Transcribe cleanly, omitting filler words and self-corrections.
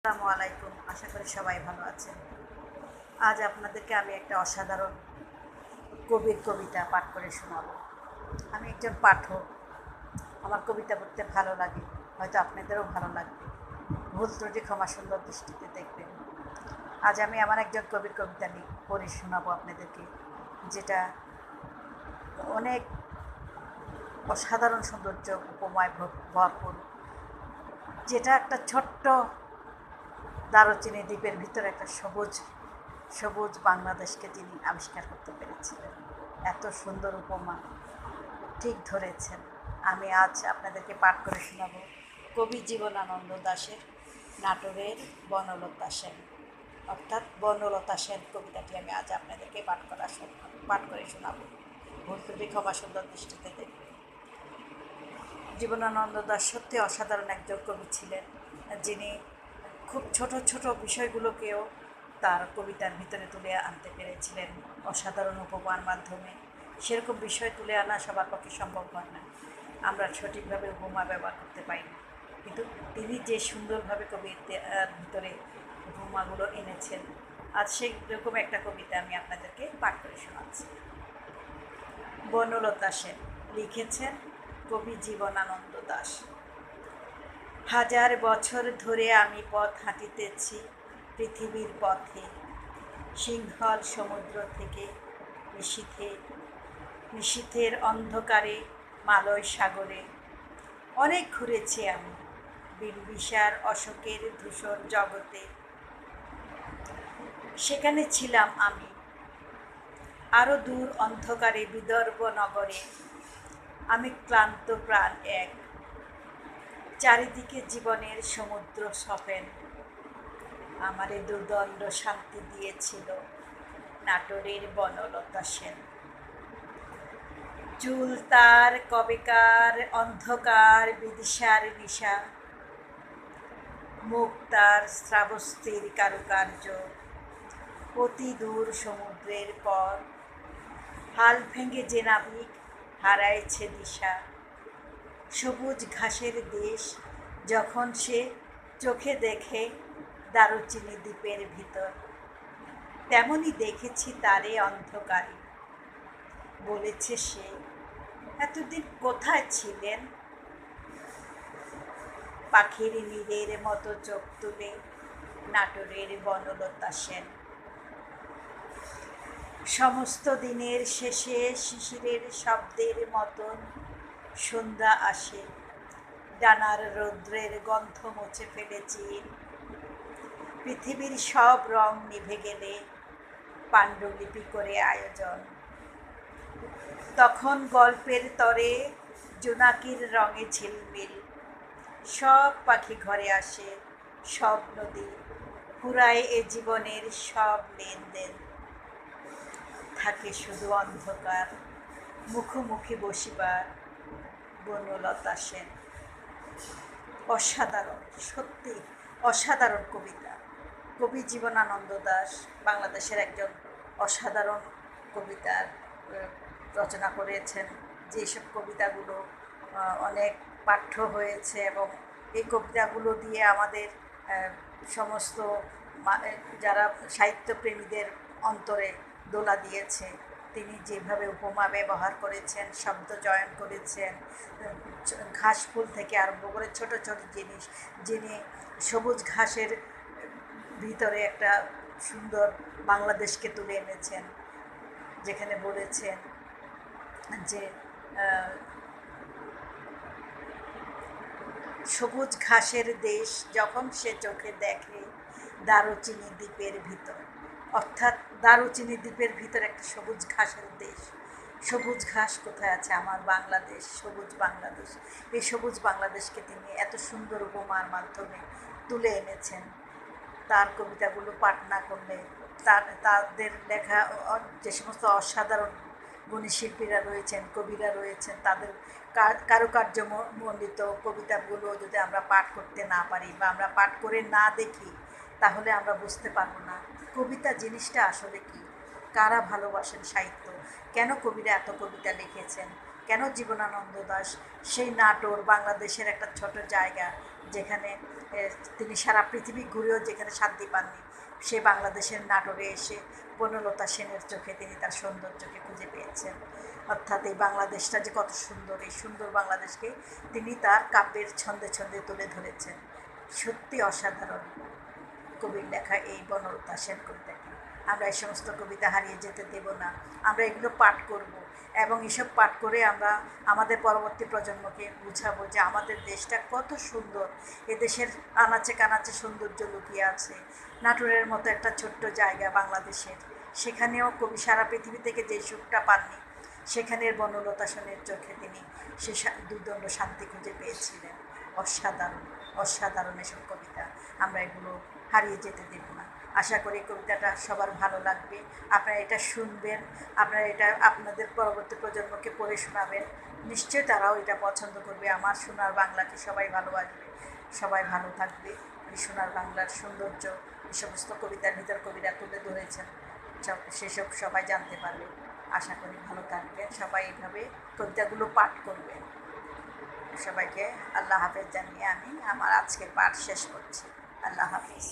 আসসালামু আলাইকুম। আশা করি সবাই ভালো আছেন। আজ আপনাদেরকে আমি একটা অসাধারণ কবির কবিতা পাঠ করে শোনাবো। আমি একজন পাঠক, আমার কবিতা পড়তে ভালো লাগে, হয়তো আপনাদেরও ভালো লাগবে। ভুল ত্রুটি ক্ষমা সুন্দর দৃষ্টিতে দেখবেন। আজ আমি আমার একজন কবির কবিতা পড়ে শোনাবো আপনাদেরকে, যেটা অনেক অসাধারণ সৌন্দর্য উপমায় ভরপুর, যেটা একটা ছোট্ট দারুচিনি দ্বীপের ভিতরে একটা সবুজ সবুজ বাংলাদেশকে তিনি আবিষ্কার করতে পেরেছিলেন। এত সুন্দর উপমা, ঠিক ধরেছেন। আমি আজ আপনাদেরকে পাঠ করে শোনাব কবি জীবনানন্দ দাশের নাটোরের বনলতা সেন, অর্থাৎ বনলতা সেন কবিতাটি আমি আজ আপনাদেরকে পাঠ করে শোনাব। ভুল ত্রুটি ক্ষমা সুন্দর দৃষ্টিতে দেখবেন। জীবনানন্দ দাশ সত্যি অসাধারণ একজন কবি ছিলেন, যিনি খুব ছোট ছোট বিষয়গুলোকেও তার কবিতার ভিতরে তুলে আনতে পেরেছিলেন অসাধারণ উপমার মাধ্যমে। সেরকম বিষয় তুলে আনা সবার পক্ষে সম্ভব হয় না, আমরা সঠিকভাবে উপমা ব্যবহার করতে পারি না, কিন্তু তিনি যে সুন্দরভাবে কবিতার ভিতরে উপমাগুলো এনেছেন, আজ সেই রকম একটা কবিতা আমি আপনাদেরকে পাঠ করে শোনাচ্ছি। বনলতা সেন লিখেছেন কবি জীবনানন্দ দাশ। হাজার বছর ধরে আমি পথ হাঁটিতেছি পৃথিবীর পথে, সিংহল সমুদ্র থেকে নিশীথের অন্ধকারে মালয় সাগরে। অনেক ঘুরেছি আমি বিরবিসার অশোকের ধূসর জগতে, সেখানে ছিলাম আমি আরও দূর অন্ধকারে বিদর্ভ নগরে। আমি ক্লান্ত প্রাণ এক, চারিদিকে জীবনের সমুদ্র সফেন। আমারে দুর্দণ্ড শান্তি দিয়েছিল নাটোরের বনলতা সেন। চুল তার কবেকার অন্ধকার বিদিশার নিশা, মুখ তার শ্রাবস্তির কারুকার্য। অতি দূর সমুদ্রের পর হাল ভেঙে যে নাবিক হারাইছে দিশা। সবুজ ঘাসের দেশ যখন সে চোখে দেখে দারুচিনি দ্বীপের ভিতর, তেমনই দেখেছি তারে অন্ধকারে। বলেছে সে, এতদিন কোথায় ছিলেন? পাখির নীড়ের মতো চোখ তুলে নাটোরের বনলতা সেন। সমস্ত দিনের শেষে শিশিরের শব্দের মতন সন্ধ্যা আসে, ডানার রৌদ্রের গন্ধ মুছে ফেলেছি। পৃথিবীর সব রং নিভে গেলে পাণ্ডুলিপি করে আয়োজন। তখন গল্পের তরে জোনাকির রঙে ঝিলমিল, সব পাখি ঘরে আসে, সব নদী ফুরায় এ জীবনের সব লেনদেন। থাকে শুধু অন্ধকার মুখোমুখি বসিবার। বনলতা সেন। অসাধারণ, সত্যি অসাধারণ কবিতা। কবি জীবনানন্দ দাশ বাংলাদেশের একজন অসাধারণ কবিতার রচনা করেছেন, যেসব কবিতাগুলো অনেক পাঠ্য হয়েছে, এবং এই কবিতাগুলো দিয়ে আমাদের সমস্ত যারা সাহিত্যপ্রেমীদের অন্তরে দোলা দিয়েছে। তিনি যেভাবে উপমা ব্যবহার করেছেন, শব্দ চয়ন করেছেন, ঘাস ফুল থেকে আরম্ভ করে ছোট ছোট জিনিস, যিনি সবুজ ঘাসের ভিতরে একটা সুন্দর বাংলাদেশকে তুলে এনেছেন, যেখানে বলেছেন যে সবুজ ঘাসের দেশ যখন সে চোখে দেখে দারুচিনি দ্বীপের ভিতর, অর্থাৎ দারুচিনি দ্বীপের ভিতর একটা সবুজ ঘাসের দেশ। সবুজ ঘাস কোথায় আছে? আমার বাংলাদেশ, সবুজ বাংলাদেশ। এই সবুজ বাংলাদেশকে তিনি এত সুন্দর উপমার মাধ্যমে তুলে এনেছেন। তার কবিতাগুলো পাঠ না করলে, তাদের লেখা যে সমস্ত অসাধারণ গুণী শিল্পীরা রয়েছেন, কবিরা রয়েছেন, তাদের কারুকার্য মণ্ডিত কবিতাগুলো যদি আমরা পাঠ করতে না পারি বা আমরা পাঠ করে না দেখি, তাহলে আমরা বুঝতে পারবো না কবিতা জিনিসটা আসলে কী, কারা ভালোবাসেন সাহিত্য, কেন কবিরা এত কবিতা লিখেছেন, কেন জীবনানন্দ দাশ সেই নাটোর বাংলাদেশের একটা ছোট জায়গা যেখানে তিনি সারা পৃথিবী ঘুরেও যেখানে শান্তি পাননি, সে বাংলাদেশের নাটোরে এসে বনলতা সেনের চোখে তিনি তার সৌন্দর্যকে খুঁজে পেয়েছেন। অর্থাৎ এই বাংলাদেশটা যে কত সুন্দর, এই সুন্দর বাংলাদেশকে তিনি তার কাব্যের ছন্দে ছন্দে তুলে ধরেছেন। সত্যি অসাধারণ কবির লেখা এই বনলতা সেন কবিতাটি। আমরা এই সমস্ত কবিতা হারিয়ে যেতে দেব না, আমরা এগুলো পাঠ করব এবং এসব পাঠ করে আমরা আমাদের পরবর্তী প্রজন্মকে বুঝাবো যে আমাদের দেশটা কত সুন্দর, এদেশের আনাচে কানাচে সৌন্দর্য লুকিয়ে আছে। নাটোরের মতো একটা ছোট্ট জায়গা বাংলাদেশের, সেখানেও কবি সারা পৃথিবী থেকে যে সুখটা পাননি, সেখানের বনলতা সেনের চোখে তিনি সে দুর্দণ্ড শান্তি খুঁজে পেয়েছিলেন। অসাধারণ অসাধারণ এসব কবিতা, আমরা এগুলো হারিয়ে যেতে দেব না। আশা করি কবিতাটা সবার ভালো লাগবে, আপনারা এটা শুনবেন, আপনারা এটা আপনাদের পরবর্তী প্রজন্মকে পড়ে শোনাবেন, নিশ্চয়ই তারাও এটা পছন্দ করবে। আমার সোনার বাংলাকে সবাই ভালোবাসবে, সবাই ভালো থাকবে। এই সোনার বাংলার সৌন্দর্য এই সমস্ত কবিতার ভিতর কবিরা তুলে ধরেছেন, সেসব সবাই জানতে পারবে। আশা করি ভালো থাকবেন, সবাই এইভাবে কবিতাগুলো পাঠ করবেন। সবাইকে আল্লাহ হাফেজ জানিয়ে আমি আমার আজকের পাঠ শেষ করছি। আল্লাহ হাফেজ।